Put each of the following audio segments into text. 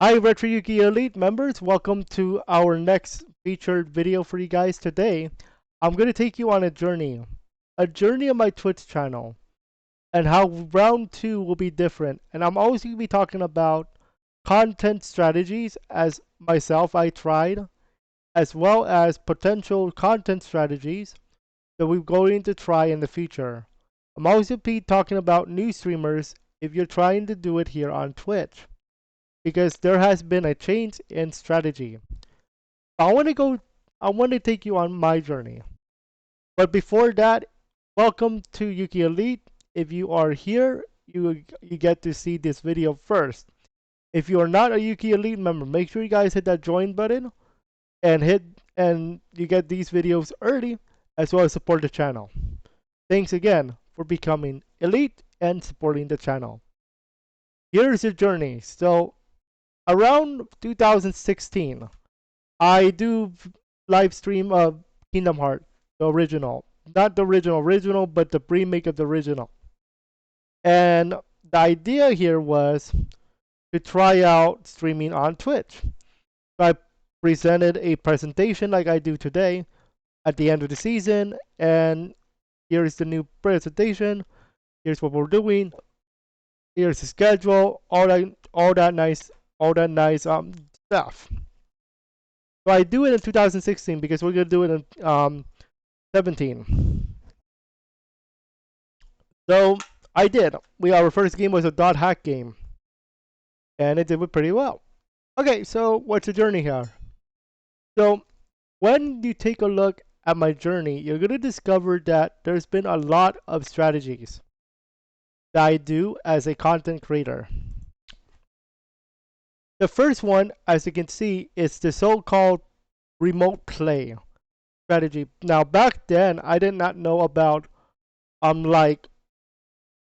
Hi Retro Yuki Elite members, welcome to our next featured video for you guys today. I'm going to take you on a journey on my Twitch channel, and how round 2 will be different. And I'm always going to be talking about content strategies as myself I tried, as well as potential content strategies that we're going to try in the future. I'm always going to be talking about new streamers if you're trying to do it here on Twitch, because there has been a change in strategy. I want to go. I want to take you on my journey. But before that, welcome to Yuki Elite. If you are here, you get to see this video first. If you are not a Yuki Elite member, make sure you guys hit that join button and you get these videos early, as well as support the channel. Thanks again for becoming elite and supporting the channel. Here's your journey. So around 2016, I do live stream of Kingdom Hearts, the original. Not the original, but the remake of the original. And the idea here was to try out streaming on Twitch. So I presented a presentation like I do today at the end of the season, and here's the new presentation. Here's what we're doing. Here's the schedule. All that nice stuff. So I do it in 2016 because we're gonna do it in 17. So I did. Our first game was a dot hack game, and it did pretty well. Okay, so what's the journey here? So when you take a look at my journey, you're gonna discover that there's been a lot of strategies that I do as a content creator. The first one, as you can see, is the so-called remote play strategy. Now back then, I did not know about like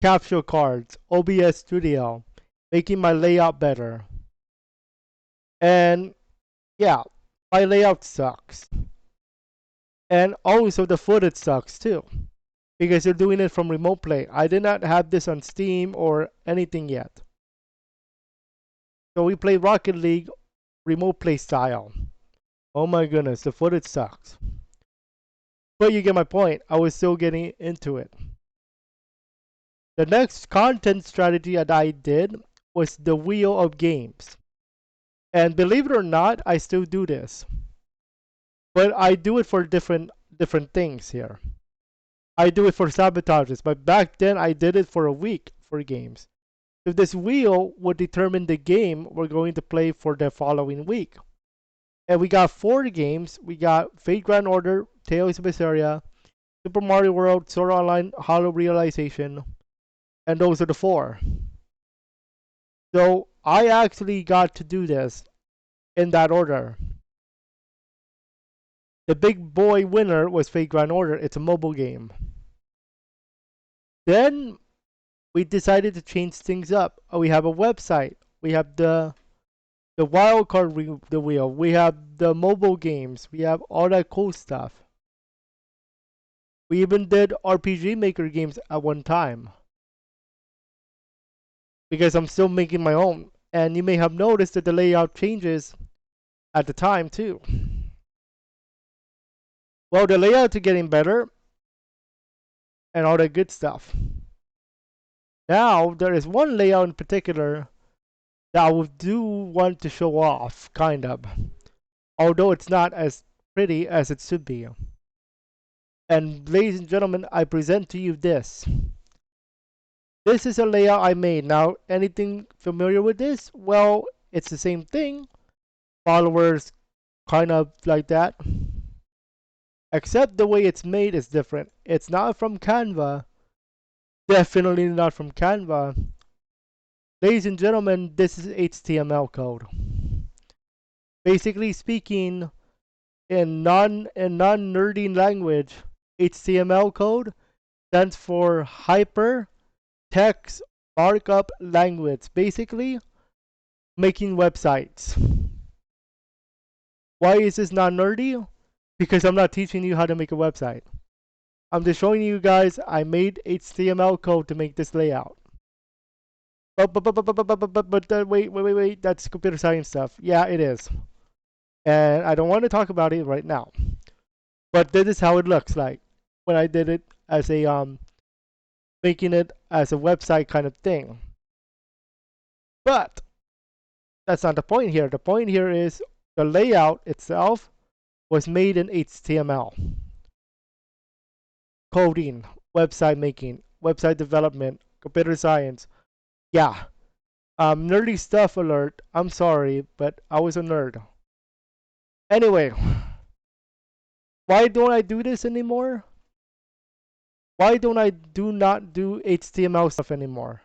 capture cards, OBS Studio, making my layout better. And yeah, my layout sucks. And also the footage sucks too, because you're doing it from remote play. I did not have this on Steam or anything yet. So we play Rocket League remote play style. Oh my goodness, the footage sucks. But you get my point. I was still getting into it. The next content strategy that I did was the wheel of games. And believe it or not, I still do this. But I do it for different things here. I do it for sabotages, but back then I did it for a week for games. So this wheel would determine the game we're going to play for the following week. And we got 4 games. We got Fate Grand Order, Tales of Berseria, Super Mario World, Sword Art Online, Hollow Realization, and those are the 4. So I actually got to do this in that order. The big boy winner was Fate Grand Order. It's a mobile game. Then we decided to change things up. We have a website. We have the wildcard the wheel. We have the mobile games. We have all that cool stuff. We even did RPG Maker games at one time, because I'm still making my own. And you may have noticed that the layout changes at the time too. Well, the layouts are getting better and all that good stuff. Now, there is one layout in particular that I do want to show off, kind of. Although it's not as pretty as it should be. And ladies and gentlemen, I present to you this. This is a layout I made. Now, anything familiar with this? Well, it's the same thing. Followers, kind of like that. Except the way it's made is different. It's not from Canva. Definitely not from Canva. Ladies and gentlemen, this is HTML code. Basically speaking, in non-nerdy language, HTML code stands for Hyper Text Markup Language. Basically, making websites. Why is this not nerdy? Because I'm not teaching you how to make a website. I'm just showing you guys I made HTML code to make this layout. But wait. That's computer science stuff. Yeah, it is. And I don't want to talk about it right now. But this is how it looks like when I did it as a making it as a website kind of thing. But that's not the point here. The point here is the layout itself was made in HTML. Coding, website making, website development, computer science. Yeah. Nerdy stuff alert. I'm sorry, but I was a nerd. Anyway, why don't I do this anymore? Why don't I do not do HTML stuff anymore?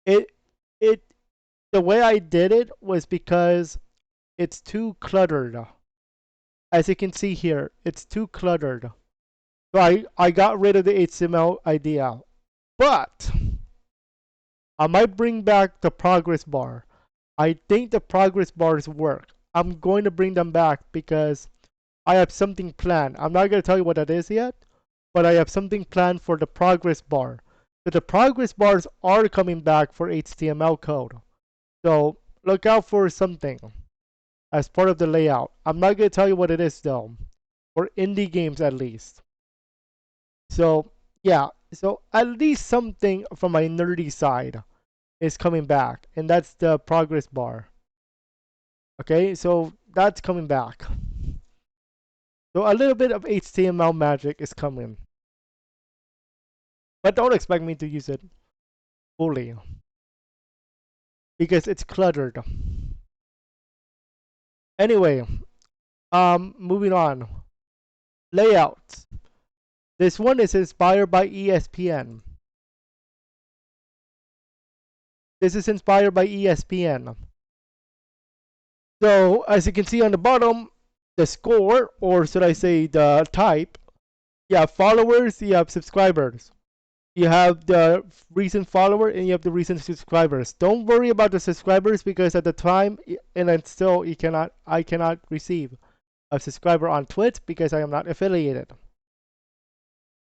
It it the way I did it was because it's too cluttered. As you can see here, it's too cluttered. So I got rid of the HTML idea. But I might bring back the progress bar. I think the progress bars work. I'm going to bring them back because I have something planned. I'm not going to tell you what that is yet, but I have something planned for the progress bar. So the progress bars are coming back for HTML code. So look out for something as part of the layout. I'm not going to tell you what it is though, for indie games at least. So yeah, so at least something from my nerdy side is coming back, and that's the progress bar. Okay, so that's coming back. So a little bit of HTML magic is coming. But don't expect me to use it fully because it's cluttered. Anyway, moving on. Layouts. This one is inspired by ESPN. This is inspired by ESPN. So as you can see on the bottom, the score, or should I say the type, you have followers, you have subscribers. You have the recent follower and you have the recent subscribers. Don't worry about the subscribers because at the time, and then still I cannot receive a subscriber on Twitch because I am not affiliated.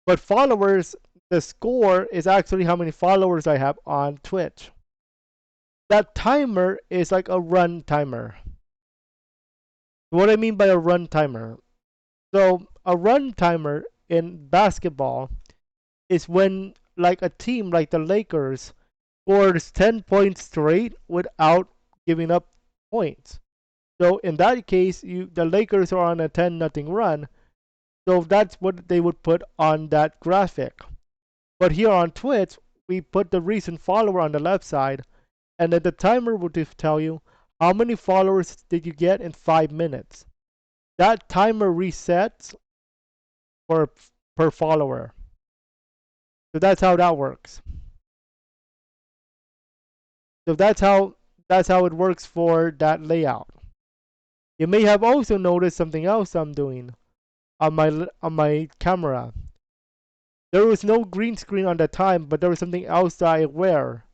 But followers, the score is actually how many followers I have on Twitch. That timer is like a run timer. What I mean by a run timer. So a run timer in basketball is when like a team like the Lakers scores 10 points straight without giving up points. So in that case, the Lakers are on a 10-0 run. So that's what they would put on that graphic. But here on Twitch, we put the recent follower on the left side, and then the timer would tell you how many followers did you get in 5 minutes. That timer resets for per follower. So that's how that works. So that's how it works for that layout. You may have also noticed something else I'm doing on my camera. There was no green screen on that time, but there was something else that I wear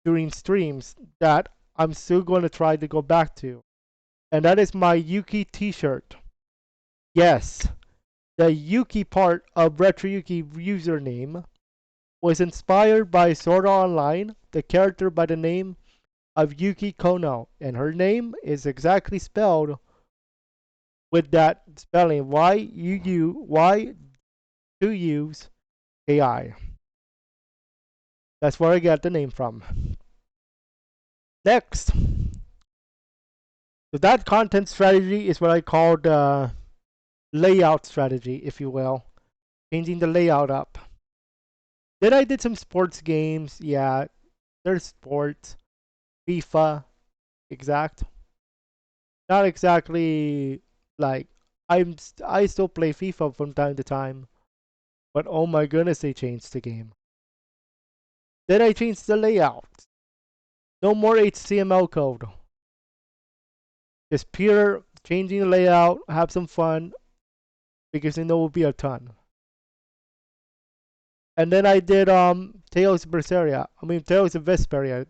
during streams that I'm still going to try to go back to. And that is my Yuki t-shirt. Yes, the Yuki part of Retro Yuki username was inspired by Sword Art Online, the character by the name of Yuki Kono, and her name is exactly spelled with that spelling Y-U-Y-2-U's-K-I. That's where I got the name from. Next, so that content strategy is what I call the layout strategy, if you will, changing the layout up. Then I did some sports games. Yeah, there's sports, FIFA, exact. Not exactly like I still play FIFA from time to time, but oh my goodness, they changed the game. Then I changed the layout. No more HTML code. Just pure changing the layout, have some fun, because you know it will be a ton. And then I did Tales of Berseria. I mean Tales of Vesperia.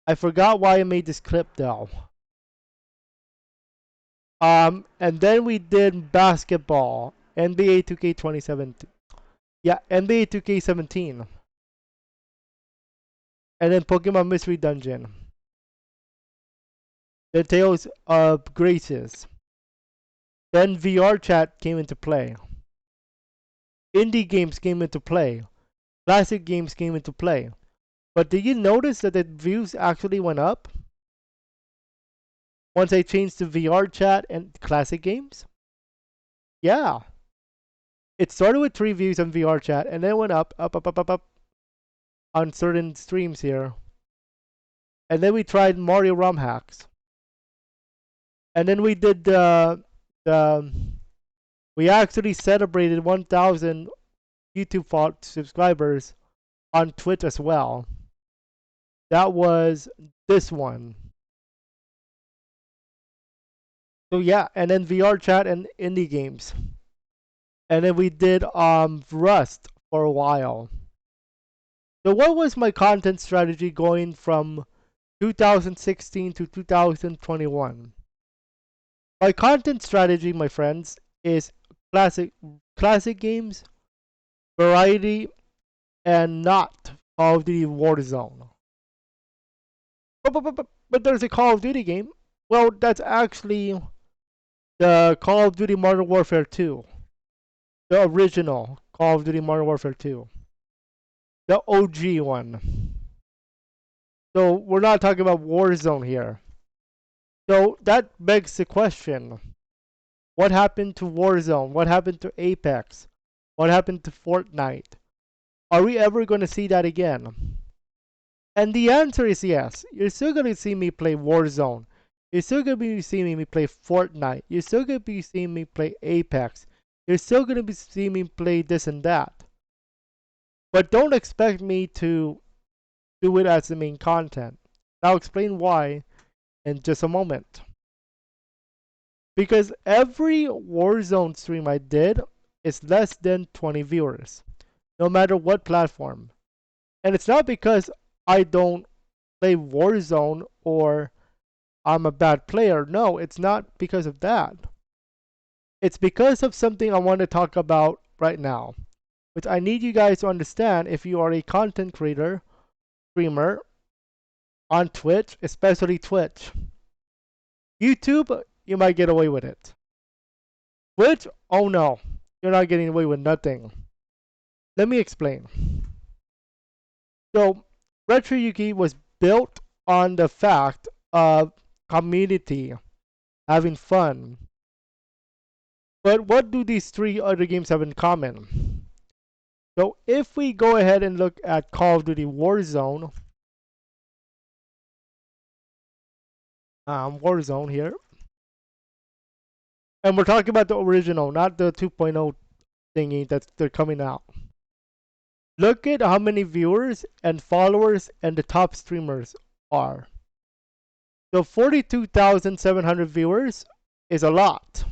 I forgot why I made this clip though. And then we did basketball, NBA 2K 2017. Yeah, NBA 2K17. And then Pokemon Mystery Dungeon. The Tales of Graces. Then VR chat came into play. Indie games came into play. Classic games came into play. But did you notice that the views actually went up once I changed to VR chat and classic games? Yeah. It started with 3 views on VR chat and then went up on certain streams here. And then we tried Mario ROM hacks. And then we did the we actually celebrated 1,000 YouTube subscribers on Twitch as well. That was this one. So yeah, and then VR chat and indie games. And then we did Rust for a while. So what was my content strategy going from 2016 to 2021? My content strategy, my friends, is classic games, variety, and not Call of Duty Warzone. But there's a Call of Duty game. Well, that's actually the Call of Duty Modern Warfare 2. The original Call of Duty Modern Warfare 2. The OG one. So we're not talking about Warzone here. So that begs the question. What happened to Warzone? What happened to Apex? What happened to Fortnite? Are we ever going to see that again? And the answer is yes. You're still going to see me play Warzone. You're still going to be seeing me play Fortnite. You're still going to be seeing me play Apex. You're still going to be seeing me play this and that. But don't expect me to do it as the main content. I'll explain why in just a moment. Because every Warzone stream I did is less than 20 viewers, no matter what platform. And it's not because I don't play Warzone or I'm a bad player. No, it's not because of that. It's because of something I want to talk about right now, which I need you guys to understand if you are a content creator, streamer, on Twitch, especially Twitch. YouTube, you might get away with it. Twitch, oh no, you're not getting away with nothing. Let me explain. So, Retro Yuki was built on the fact of community, having fun. But what do these 3 other games have in common? So if we go ahead and look at Call of Duty Warzone, Warzone here, and we're talking about the original, not the 2.0 thingy that they're coming out. Look at how many viewers and followers and the top streamers are. So 42,700 viewers is a lot.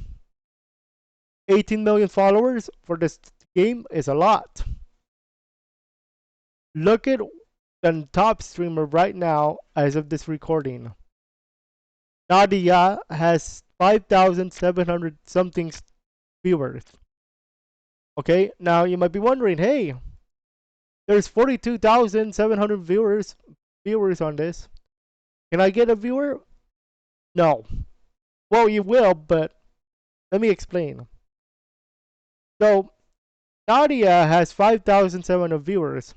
18 million followers for this game is a lot. Look at the top streamer right now as of this recording. Nadia has 5,700 something viewers. Okay, now you might be wondering, hey, there's 42,700 viewers on this. Can I get a viewer? No. Well, you will, but let me explain. So, Nadia has 5,700 viewers.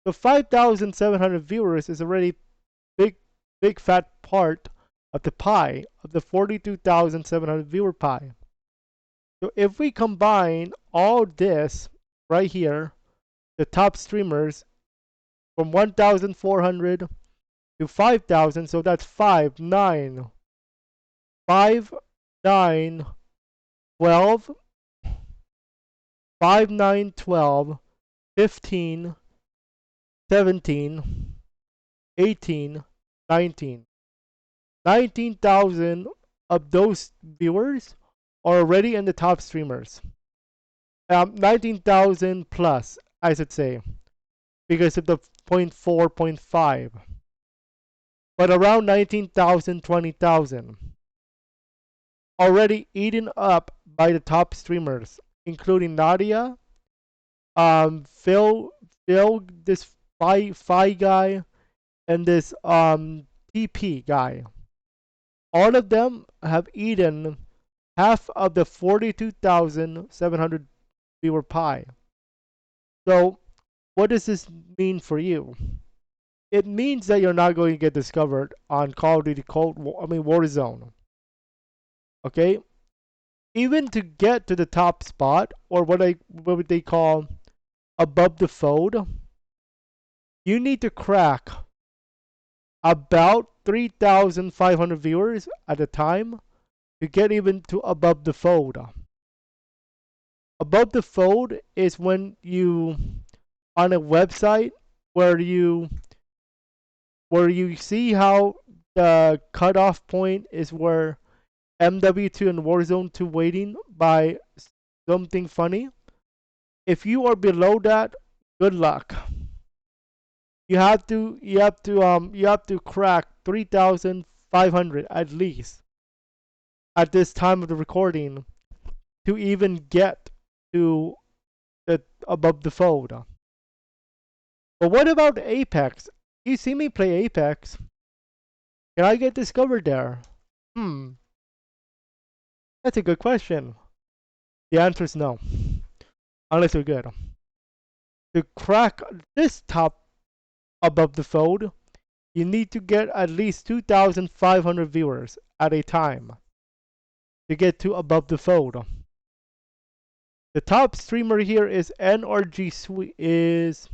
So 5,700 viewers is already big fat part of the pie, of the 42,700 viewer pie. So if we combine all this right here, the top streamers from 1,400 to 5,000, so that's 5, 9, 5, 9, 12, 5, 9, 12, 15, 17, 18, 19. 19,000 of those viewers are already in the top streamers. 19,000 plus, I should say, because of the 0.4, 0.5. But around 19,000, 20,000 already eaten up by the top streamers, including Nadia, Phil, this Phi guy, and this TP guy. All of them have eaten half of the 42,700 viewer pie. So, what does this mean for you? It means that you're not going to get discovered on Call of Duty Warzone. Okay? Even to get to the top spot, or what would they call above the fold, you need to crack about 3,500 viewers at a time to get even to above the fold. Above the fold is when you on a website where you see how the cutoff point is where MW2 and Warzone 2 waiting by something funny. If you are below that, good luck. You have to crack 3,500 at least at this time of the recording to even get to the above the fold. But what about Apex? You see me play Apex. Can I get discovered there? That's a good question. The answer is no. Unless you're good. To crack this top above the fold, you need to get at least 2,500 viewers at a time to get to above the fold. The top streamer here is NRG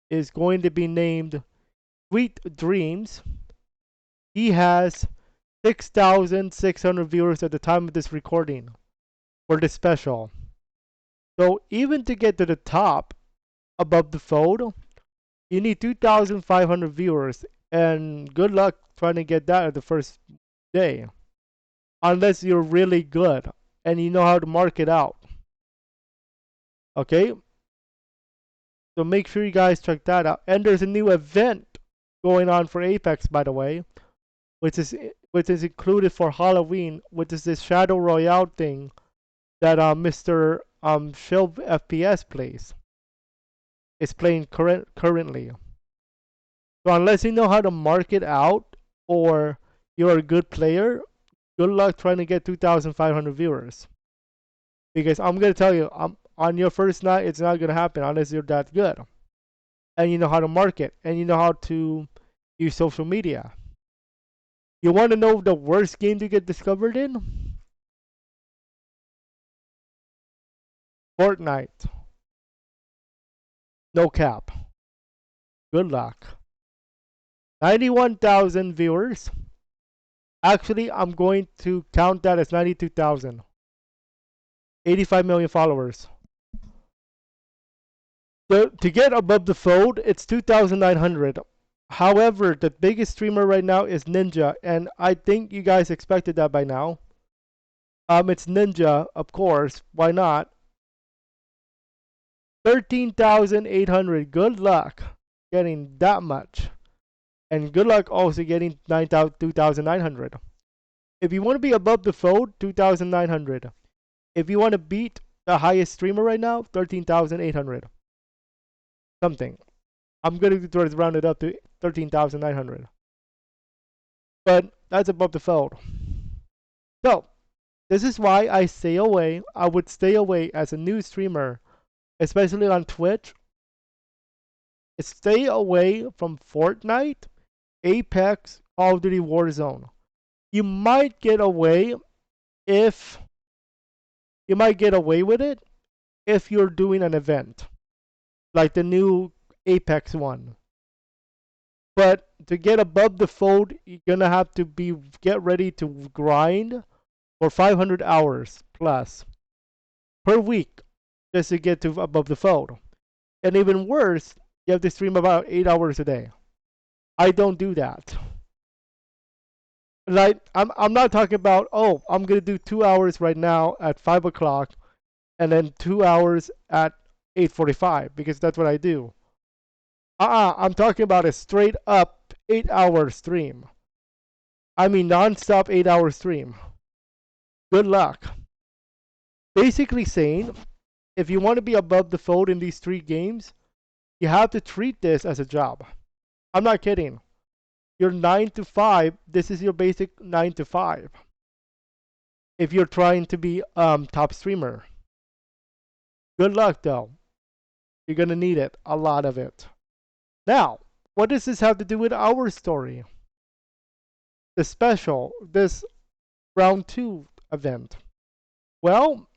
is going to be named Sweet Dreams. He has 6,600 viewers at the time of this recording for this special. So even to get to the top above the fold, you need 2,500 viewers, and good luck trying to get that at the first day. Unless you're really good and you know how to mark it out. Okay? So make sure you guys check that out. And there's a new event going on for Apex, by the way, which is included for Halloween, which is this Shadow Royale thing that Mr. Shield FPS plays. It's playing currently. So unless you know how to mark it out or you're a good player, good luck trying to get 2,500 viewers. Because I'm going to tell you, on your first night, it's not going to happen unless you're that good. And you know how to market. And you know how to use social media. You want to know the worst game to get discovered in? Fortnite. No cap. Good luck. 91,000 viewers. Actually, I'm going to count that as 92,000. 85 million followers. So to get above the fold, it's 2,900. However, the biggest streamer right now is Ninja, and I think you guys expected that by now. It's Ninja, of course. Why not? 13,800. Good luck getting that much. And good luck also getting 2,900. If you want to be above the fold, 2,900. If you want to beat the highest streamer right now, 13,800. Something. I'm going to round it up to 13,900. But that's above the fold. So, this is why I stay away. I would stay away as a new streamer, especially on Twitch. Stay away from Fortnite, Apex, Call of Duty Warzone. You might get away with it if you're doing an event like the new Apex one. But to get above the fold, you're gonna have to get ready to grind for 500 hours plus per week just to get to above the fold. And even worse, you have to stream about 8 hours a day. I don't do that. Like I'm not talking about, oh, I'm gonna do 2 hours right now at 5 o'clock and then 2 hours at 8:45 because that's what I do. I'm talking about a straight up 8-hour stream. I mean non-stop 8-hour stream. Good luck. Basically saying if you want to be above the fold in these 3 games, you have to treat this as a job. I'm not kidding. Your 9 to 5, this is your basic 9 to 5. If you're trying to be top streamer. Good luck though. You're gonna need it, a lot of it. Now, what does this have to do with our story? The special, this round 2 event. Well,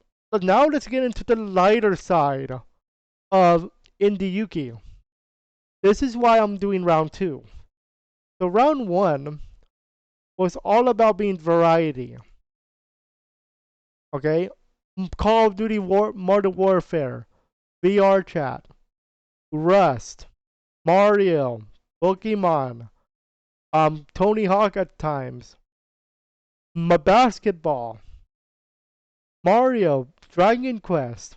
now let's get into the lighter side of Indie Yuki. This is why I'm doing round 2. So round 1 was all about being variety. Okay? Call of Duty Modern Warfare, VR chat, Rust, Mario, Pokemon, Tony Hawk at times, basketball, Mario, Dragon Quest.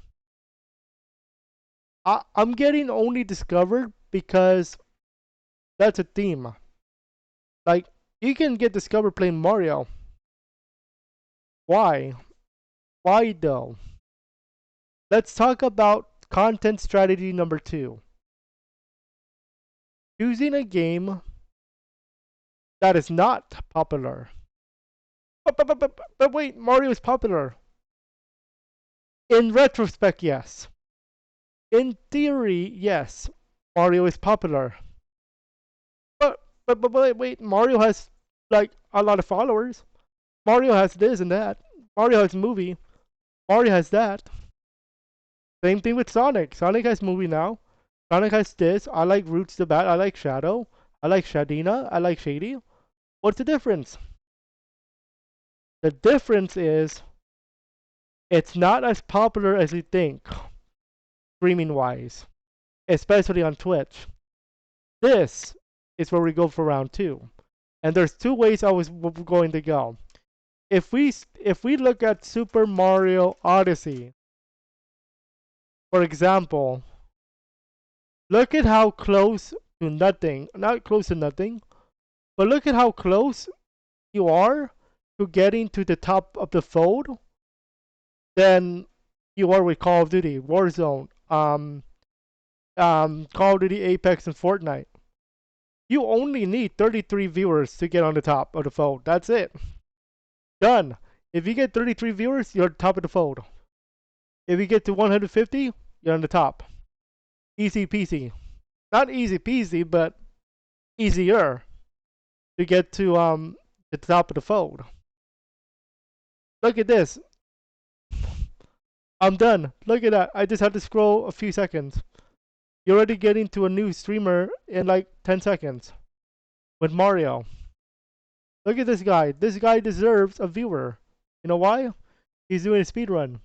I'm getting only discovered because that's a theme. Like, you can get discovered playing Mario. Why? Why though? Let's talk about content strategy number 2. Choosing a game that is not popular. But wait, Mario is popular. In retrospect, yes. In theory, yes, Mario is popular. But wait, Mario has like a lot of followers. Mario has this and that. Mario has movie. Mario has that. Same thing with Sonic. Sonic has movie now. Sonic has this. I like Roots the Bat. I like Shadow. I like Shadina. I like Shady. What's the difference? The difference is it's not as popular as you think, streaming wise, especially on Twitch. This is where we go for round 2. And there's 2 ways I was going to go. If we look at Super Mario Odyssey, for example, look at how close to nothing, not close to nothing, but look at how close you are to getting to the top of the fold than you are with Call of Duty, Warzone, Call of Duty Apex, and Fortnite. You only need 33 viewers to get on the top of the fold. That's it. Done. If you get 33 viewers, you're at the top of the fold. If you get to 150, you're on the top. Easy peasy. Not easy peasy, but easier to get to the top of the fold. Look at this. I'm done. Look at that. I just had to scroll a few seconds. You're already getting to a new streamer in like 10 seconds with Mario. Look at this guy. This guy deserves a viewer. You know why? He's doing a speed run.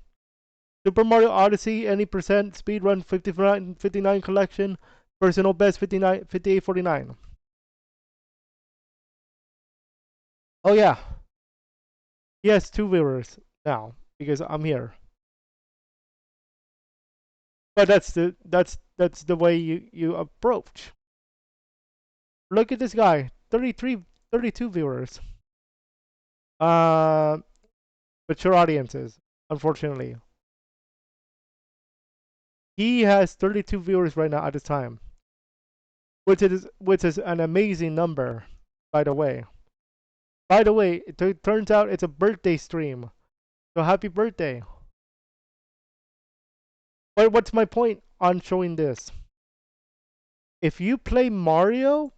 Super Mario Odyssey, any percent, speed run 59 collection, personal best 5849. Oh yeah. He has 2 viewers now because I'm here. But that's the way you approach. Look at this guy, 32 viewers. Mature audiences, unfortunately. He has 32 viewers right now at this time, which is an amazing number, by the way. By the way, it turns out it's a birthday stream, so happy birthday. But what's my point on showing this? If you play Mario,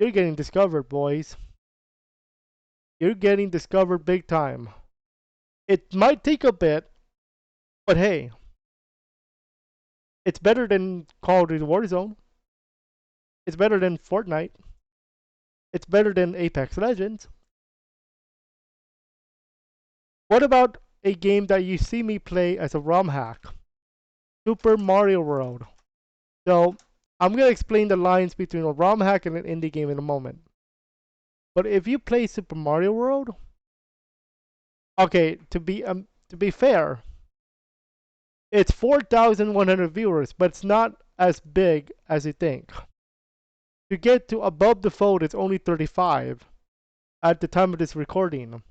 you're getting discovered, boys. You're getting discovered big time. It might take a bit, but hey, it's better than Call of Duty Warzone. It's better than Fortnite. It's better than Apex Legends. What about a game that you see me play as a ROM hack? Super Mario World. So, I'm going to explain the lines between a ROM hack and an indie game in a moment. But if you play Super Mario World, okay, to be fair, it's 4,100 viewers, but it's not as big as you think. To get to above the fold, it's only 35 at the time of this recording.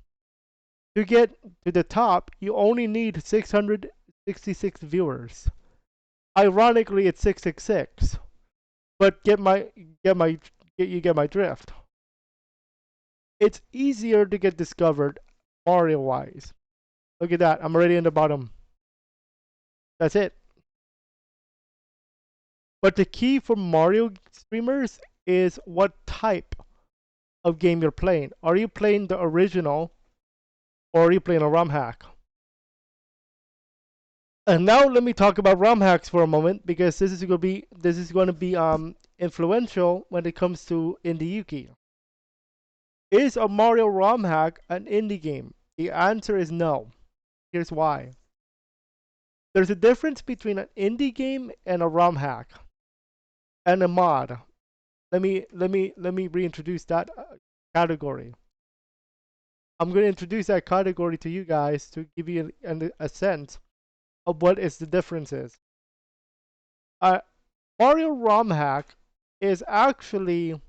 To get to the top, you only need 600 66 viewers. Ironically, it's 666. But get my you get my drift. It's easier to get discovered Mario wise. Look at that. I'm already in the bottom. That's it. But the key for Mario streamers is what type of game you're playing. Are you playing the original or are you playing a ROM hack? And now let me talk about ROM hacks for a moment because this is going to be influential when it comes to Indie Yuki. Is a Mario ROM hack an indie game? The answer is no. Here's why. There's a difference between an indie game and a ROM hack and a mod. Let me reintroduce that category. I'm going to introduce that category to you guys to give you a sense of what is the differences. Mario ROM hack is actually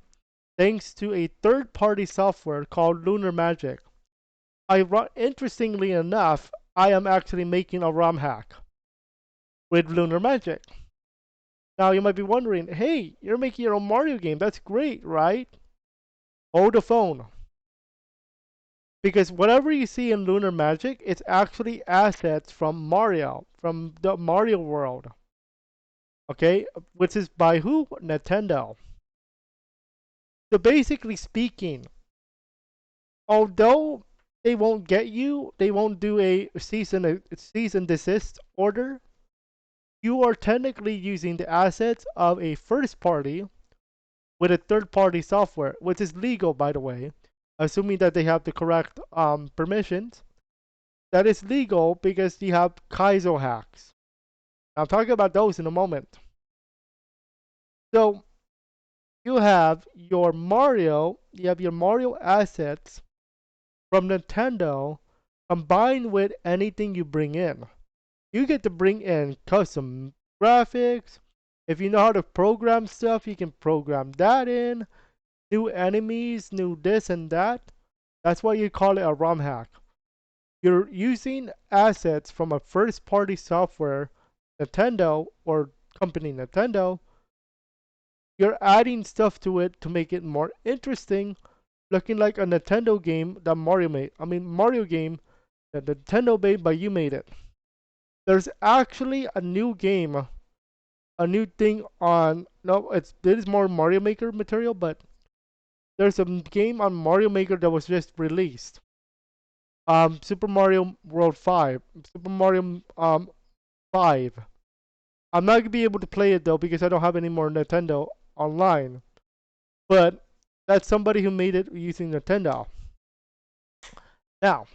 thanks to a third-party software called Lunar Magic. Interestingly enough, I am actually making a ROM hack with Lunar Magic. Now you might be wondering, hey, you're making your own Mario game. That's great, right? Hold the phone. Because whatever you see in Lunar Magic, it's actually assets from Mario, from the Mario world. Okay? Which is by who? Nintendo. So basically speaking, although they won't get you, they won't do a cease and desist order, you are technically using the assets of a first party with a third party software, which is legal, by the way, assuming that they have the correct permissions. That is legal because you have Kaizo hacks. I'll talk about those in a moment. So you have your Mario assets from Nintendo combined with anything you bring in. You get to bring in custom graphics. If you know how to program stuff, you can program that in. New enemies, new this and that. That's why you call it a ROM hack. You're using assets from a first-party software, Nintendo or company Nintendo. You're adding stuff to it to make it more interesting, looking like a Nintendo game that Mario made. I mean, Mario game that Nintendo made, but you made it. There's actually a new game, a new thing on. No, this is more Mario Maker material, but there's a game on Mario Maker that was just released. Super Mario World 5, Super Mario 5. I'm not gonna be able to play it though because I don't have any more Nintendo online. But that's somebody who made it using Nintendo. Now,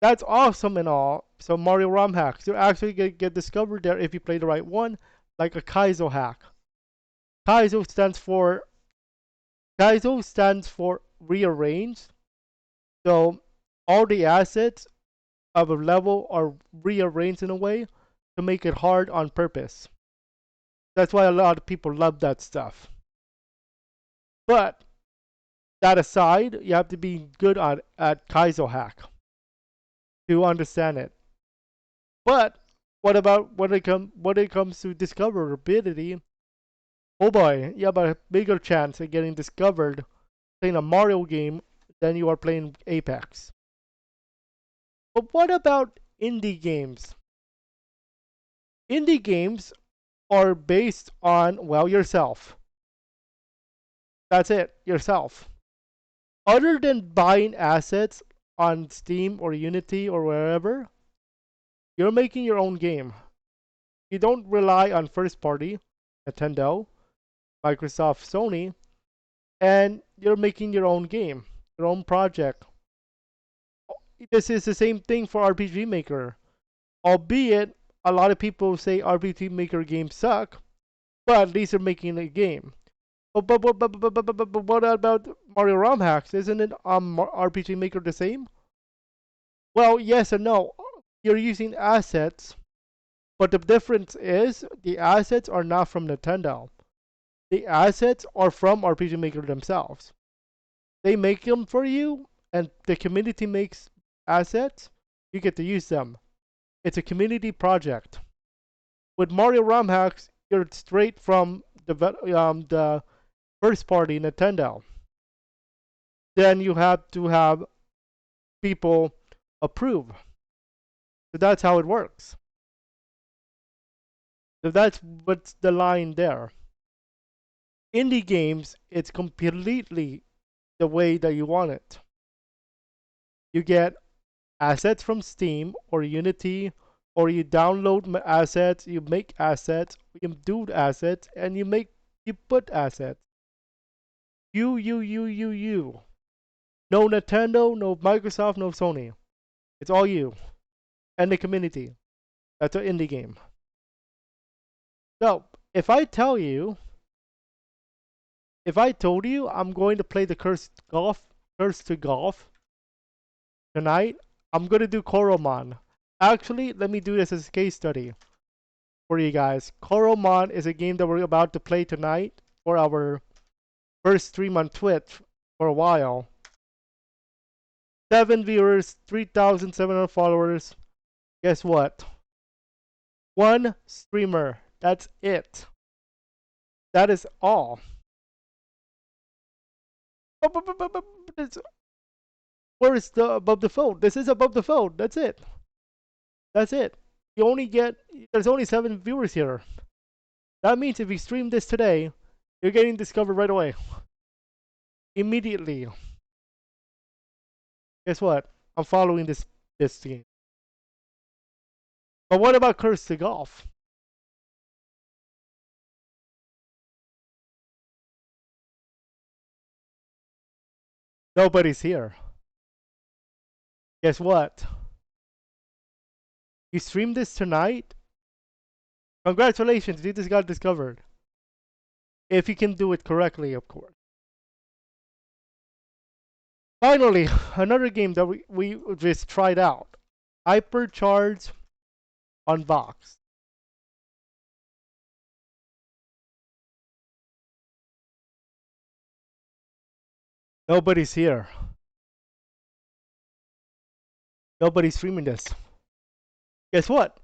that's awesome and all. So Mario ROM hacks, you actually get discovered there if you play the right one, like a Kaizo hack. Kaizo stands for rearrange. So all the assets of a level are rearranged in a way to make it hard on purpose. That's why a lot of people love that stuff. But that aside, you have to be good at Kaizo hack to understand it. But what about when it comes to discoverability? Oh boy, you have a bigger chance of getting discovered playing a Mario game than you are playing Apex. But what about indie games? Indie games are based on, well, yourself. That's it, yourself. Other than buying assets on Steam or Unity or wherever, you're making your own game. You don't rely on first party, Nintendo, Microsoft, Sony, and you're making your own game, your own project. This is the same thing for RPG Maker. Albeit, a lot of people say RPG Maker games suck, but at least they're making a game. But what about Mario ROM hacks? Isn't it RPG Maker the same? Well, yes and no. You're using assets, but the difference is the assets are not from Nintendo. The assets are from RPG Maker themselves. They make them for you, and the community makes assets. You get to use them. It's a community project. With Mario ROM hacks, you're straight from the first party Nintendo. Then you have to have people approve. So that's how it works. So that's what's the line there. Indie games, it's completely the way that you want it. You get assets from Steam or Unity, or you download assets, you make assets, you do assets, and you put assets. You. No Nintendo, no Microsoft, no Sony. It's all you and the community. That's an indie game. So if I told you I'm going to play the Curse to Golf tonight, I'm gonna do Koromon. Actually, let me do this as a case study for you guys. Koromon is a game that we're about to play tonight for our first stream on Twitch for a while. 7 viewers, 3,700 followers. Guess what? One streamer. That's it. That is all. Where is the above the fold? This is above the fold. That's it. That's it. You only get, there's only 7 viewers here. That means if you stream this today, you're getting discovered right away. Immediately. Guess what? I'm following this game. But what about Curse to Golf? Nobody's here. Guess what? You stream this tonight? Congratulations, you just got discovered. If you can do it correctly, of course. Finally, another game that we just tried out. Hypercharge Unboxed. Nobody's here. Nobody's streaming this. Guess what?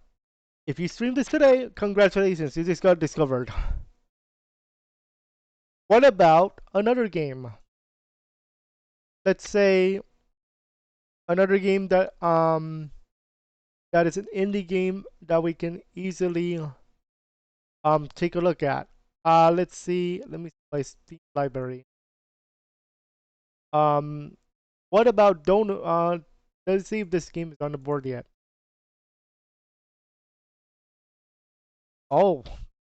If you stream this today, congratulations, you just got discovered. What about another game? Let's say another game that that is an indie game that we can easily take a look at. Let's see. Let me see my Steam library. What about let's see if this game is on the board yet. Oh,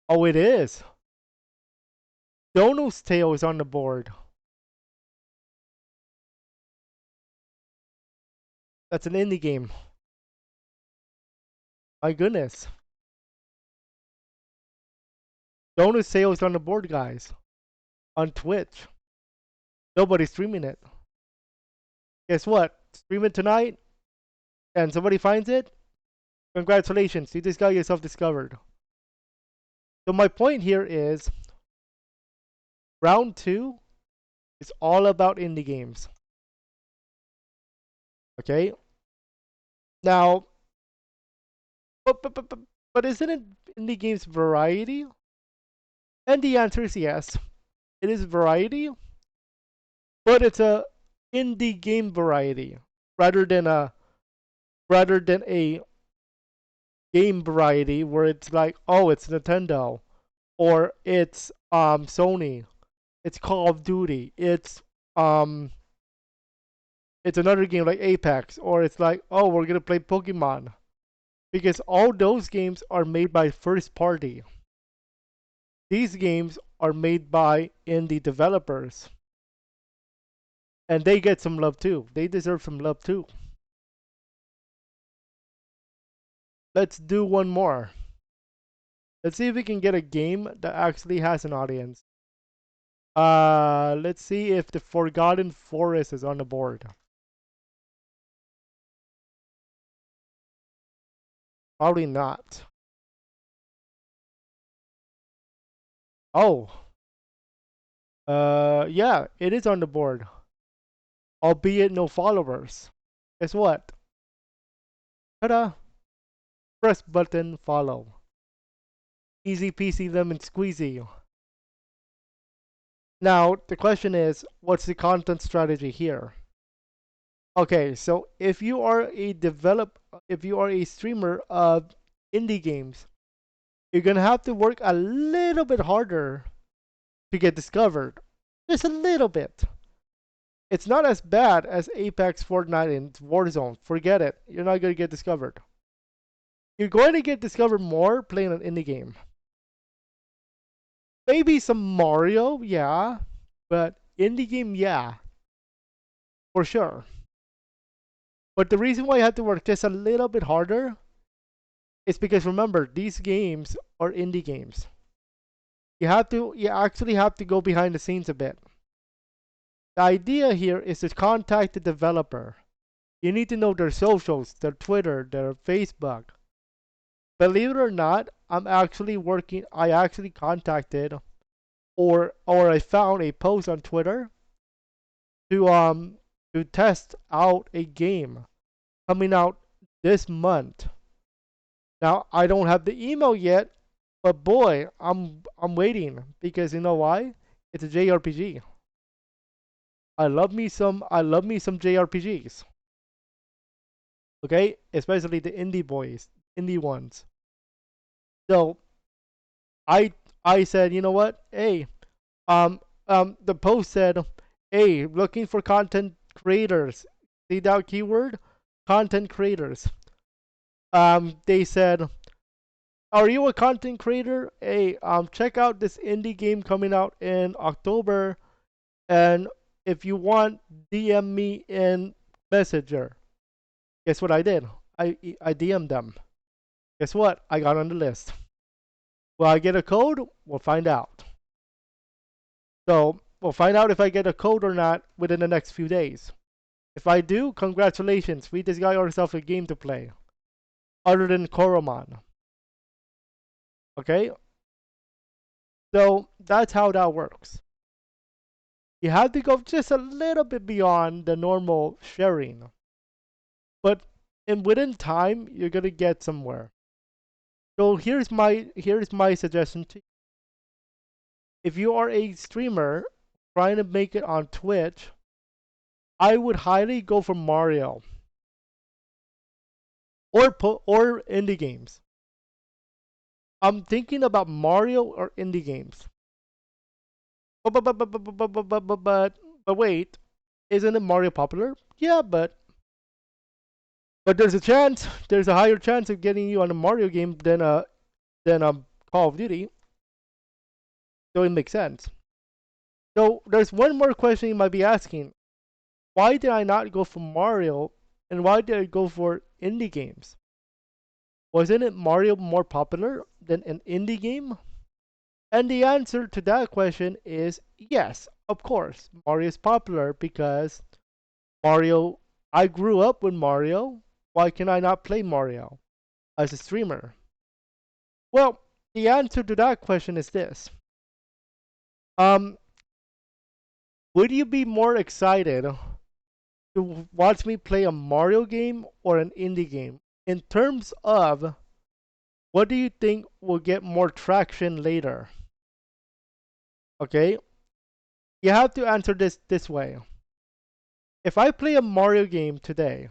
oh, it is. Dono's Tale is on the board. That's an indie game. My goodness. Dono's Tale is on the board, guys. On Twitch. Nobody's streaming it. Guess what? Stream it tonight, and somebody finds it. Congratulations, you just got yourself discovered. So my point here is, round 2 is all about indie games. Okay. Now, but isn't it indie games variety? And the answer is yes. It is variety, but it's a indie game variety rather than a game variety where it's like, oh, it's Nintendo or it's Sony, it's Call of Duty, it's another game like Apex, or it's like, oh, we're gonna play Pokemon, because all those games are made by first party. These games are made by indie developers, and they get some love too. They deserve some love too. Let's do one more. Let's see if we can get a game that actually has an audience. Let's see if the Forgotten Forest is on the board. Probably not. Oh. Yeah, it is on the board. Albeit no followers. Guess what? Ta-da! press button, follow. Easy peasy lemon squeezy. Now, the question is, what's the content strategy here? Okay, so if you are a streamer of indie games, you're gonna have to work a little bit harder to get discovered. Just a little bit. It's not as bad as Apex, Fortnite, and Warzone. Forget it. You're not gonna get discovered. You're going to get discovered more playing an indie game. Maybe some Mario, yeah, but indie game, yeah, for sure. But the reason why you have to work just a little bit harder is because remember, these games are indie games. You actually have to go behind the scenes a bit. The idea here is to contact the developer. You need to know their socials, their Twitter, their Facebook. Believe it or not, I actually contacted or I found a post on Twitter to test out a game coming out this month. Now I don't have the email yet, but boy, I'm waiting because you know why? It's a JRPG. I love me some JRPGs. Okay, especially the indie ones. So I I said, you know what? Hey, the post said, hey, looking for content creators. See that keyword? Content creators. They said, are you a content creator? Hey, check out this indie game coming out in October, and if you want, DM me in Messenger. Guess what I did? I DM'd them. Guess what? I got on the list. Will I get a code? We'll find out. So we'll find out if I get a code or not within the next few days. If I do, congratulations. We just got ourselves a game to play. Other than Koromon. Okay? So that's how that works. You have to go just a little bit beyond the normal sharing. But within time, you're gonna get somewhere. So here's my suggestion to you. If you are a streamer trying to make it on Twitch, I would highly go for Mario or indie games. I'm thinking about Mario or indie games. But wait, isn't it Mario popular? Yeah, but there's a higher chance of getting you on a Mario game than Call of Duty. So it makes sense. So there's one more question you might be asking. Why did I not go for Mario and why did I go for indie games? Wasn't it Mario more popular than an indie game? And the answer to that question is yes, of course. Mario is popular because Mario, I grew up with Mario. Why can I not play Mario as a streamer? Well, the answer to that question is this. Um, would you be more excited to watch me play a Mario game or an indie game? In terms of what do you think will get more traction later? Okay? You have to answer this way. If I play a Mario game today,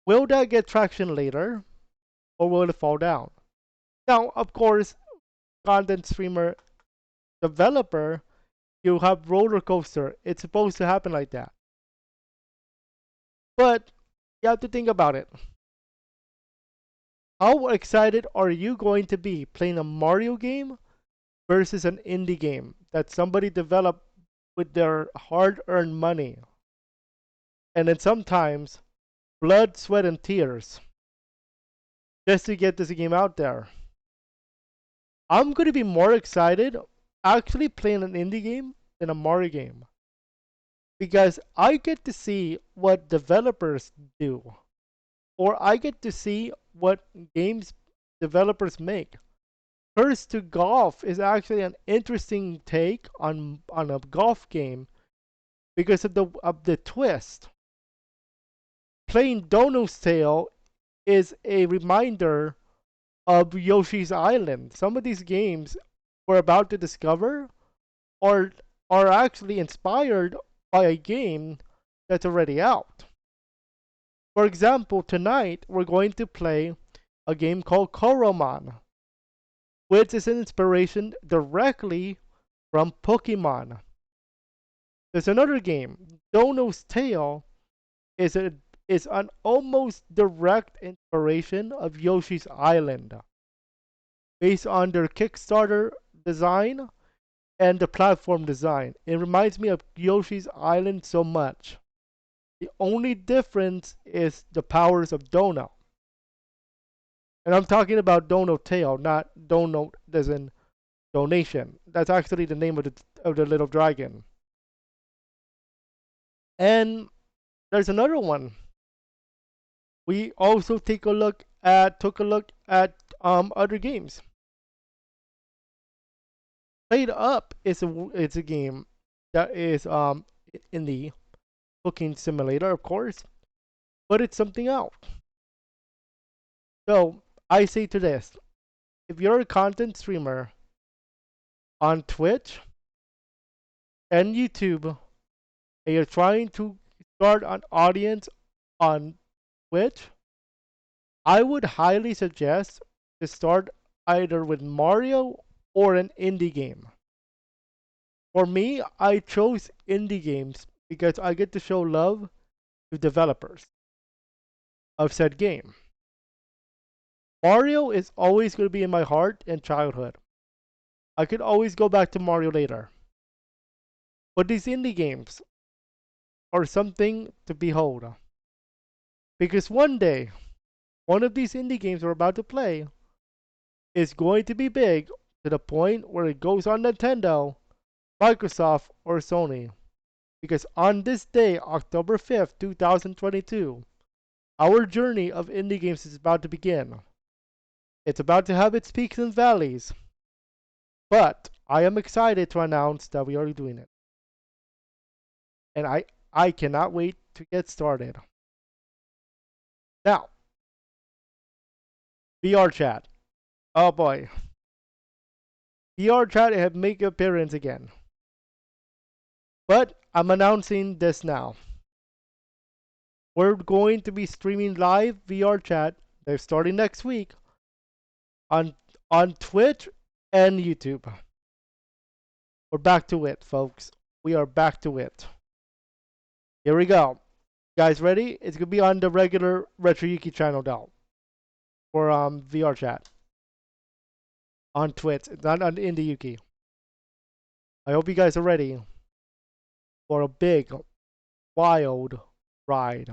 will that get traction later or will it fall down? Now, of course, content streamer developer, you have roller coaster. It's supposed to happen like that. But you have to think about it. How excited are you going to be playing a Mario game versus an indie game that somebody developed with their hard-earned money? And then sometimes blood, sweat, and tears just to get this game out there. I'm going to be more excited actually playing an indie game than a Mario game because I get to see what developers do, or I get to see what games developers make. First to Golf is actually an interesting take on a golf game because of the twist. Playing Dono's Tale is a reminder of Yoshi's Island. Some of these games we're about to discover are are actually inspired by a game that's already out. For example, tonight we're going to play a game called Koromon, which is an inspiration directly from Pokemon. There's another game, Dono's Tale, is a is an almost direct inspiration of Yoshi's Island, based on their Kickstarter design and the platform design. It reminds me of Yoshi's Island so much. The only difference is the powers of Dono. And I'm talking about Dono Tail, not Dono as in donation. That's actually the name of the little dragon. And there's another one. We also took a look at other games. Played Up is a game that is in the cooking simulator, of course, but it's something else. So I say to this: if you're a content streamer on Twitch and YouTube, and you're trying to start an audience on Twitch, I would highly suggest to start either with Mario or an indie game. For me, I chose indie games because I get to show love to developers of said game. Mario is always going to be in my heart and childhood. I could always go back to Mario later. But these indie games are something to behold. Because one day, one of these indie games we're about to play is going to be big to the point where it goes on Nintendo, Microsoft, or Sony. Because on this day, October 5th, 2022, our journey of indie games is about to begin. It's about to have its peaks and valleys, but I am excited to announce that we are doing it. And I cannot wait to get started. Now, VR chat. Oh boy. VR chat have made an appearance again. But I'm announcing this now. We're going to be streaming live VR chat. They're starting next week on Twitch and YouTube. We're back to it, folks. We are back to it. Here we go. Guys, ready? It's gonna be on the regular RetroYuki channel now for VR chat on Twitch. It's not on Indie Yuki. I hope you guys are ready for a big, wild ride.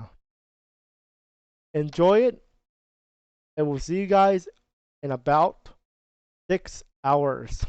Enjoy it, and we'll see you guys in about 6 hours.